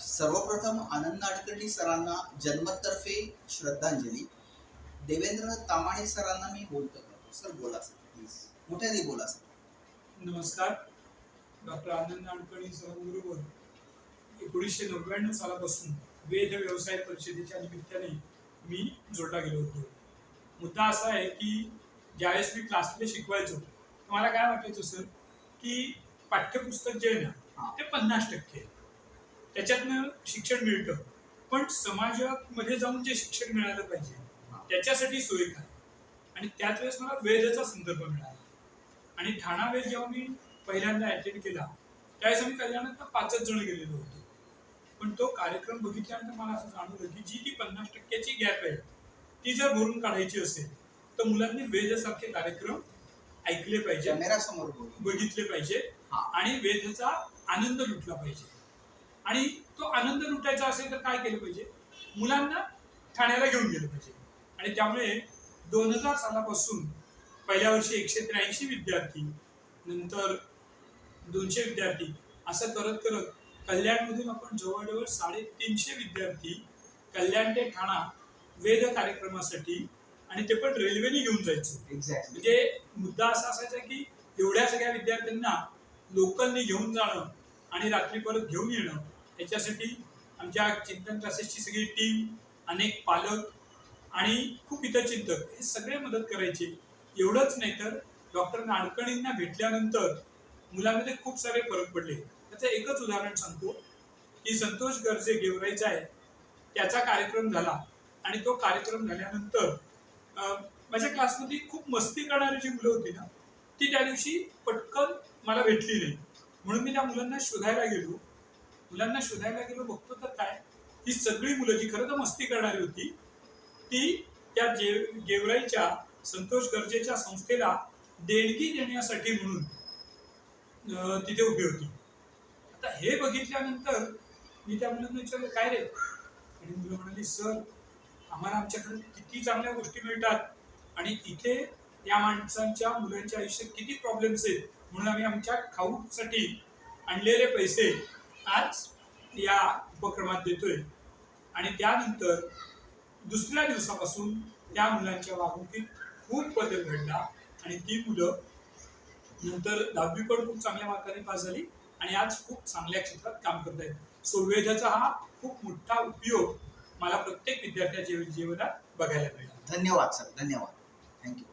सर्वप्रथम आनंद नाडकर्णी सरांना जन्मतर्फे श्रद्धांजली. देवेंद्र तामाणे सरांना मी बोलतो. सर बोला सर, प्लीज मोठ्याने बोला सर. नमस्कार. डॉक्टर आनंद नाडकर्णी सरांबरोबर 1999 सालापासून वेद व्यवसाय परिषदेच्या निमित्ताने मी जोडला गेलो होतो. मुद्दा असा आहे की ज्यावेळेस मी क्लासमध्ये शिकवायचो मला काय वाटायचं सर की पाठ्यपुस्तक जे आहे ना ते 50% त्याच्यातनं शिक्षण मिळतं, पण समाजामध्ये जाऊन जे शिक्षण मिळालं पाहिजे त्याच्यासाठी सोय काय. आणि त्याच वेळेस मला वेदाचा संदर्भ मिळाला आणि ठाणा वेद जेव्हा मी पहिल्यांदा अटेंड केला त्यावेळेस आम्ही कल्याणात 5च जण गेलेलो होतो. पण तो कार्यक्रम बघितल्यानंतर मला असं जाणवलं की जी ती 50%ची गॅप आहे ती जर भरून काढायची असेल तर मुलांनी वेदासारखे कार्यक्रम ऐकले पाहिजे, कॅमेरासमोर बघितले पाहिजे आणि वेदाचा आनंद लुटला पाहिजे. आणि तो आनंद लुटायचा असेल तर काय केलं पाहिजे, मुलांना ठाण्याला घेऊन गेलं पाहिजे. आणि त्यामुळे 2000 सालापासून पहिल्या वर्षी 183 विद्यार्थी, नंतर 200 विद्यार्थी, असं करत करत कल्याणमधून आपण जवळजवळ 350 विद्यार्थी कल्याण ते ठाणा वेद कार्यक्रमासाठी, आणि ते पण रेल्वेने घेऊन जायचं. म्हणजे मुद्दा असा असायचा की एवढ्या सगळ्या विद्यार्थ्यांना लोकलने घेऊन जाणं आणि रात्री परत घेऊन येणं, याच्यासाठी आमच्या चिंतन क्लासेसची सगळी टीम, अनेक पालक आणि खूप इतर चिंतक हे सगळे मदत करायचे. एवढंच नाही तर डॉक्टर नाडकर्णींना भेटल्यानंतर मुलांमध्ये खूप सारे फरक पडले. त्याचं एकच उदाहरण सांगतो की संतोष गर्जे गेवराईचा आहे, त्याचा कार्यक्रम झाला आणि तो कार्यक्रम झाल्यानंतर माझ्या क्लासमध्ये खूप मस्ती करणारी जी मुलं होती ना ती त्या दिवशी पटकन मला भेटली नाही. म्हणून मी त्या मुलांना शोधायला गेलो. बघतो तर काय, ही सगळी मुलं जी खरं तर मस्ती करणारी होती ती त्या गेवराईच्या संतोष गर्जेच्या संस्थेला देणगी देण्यासाठी म्हणून तिथे उभी होती. आता हे बघितल्यानंतर मी त्या मुलांना विचारलं काय रे, आणि मुलं म्हणाली सर आम्हाला आमच्याकडे किती चांगल्या गोष्टी मिळतात आणि इथे या माणसांच्या मुलांच्या आयुष्यात किती प्रॉब्लेम्स आहेत, म्हणून आम्ही आमच्या खाऊसाठी आणलेले पैसे आज या उपक्रमात देतोय. आणि त्यानंतर दुसऱ्या दिवसापासून त्या मुलांच्या वागणुकीत खूप बदल घडला आणि ती मुलं नंतर 10वी पण खूप चांगल्या मार्काने पास झाली आणि आज खूप चांगल्या क्षेत्रात काम करत आहेत. सो वेदाचा हा खूप मोठा उपयोग मला प्रत्येक विद्यार्थ्याच्या जीवनात बघायला मिळाला. धन्यवाद सर, धन्यवाद, थँक्यू.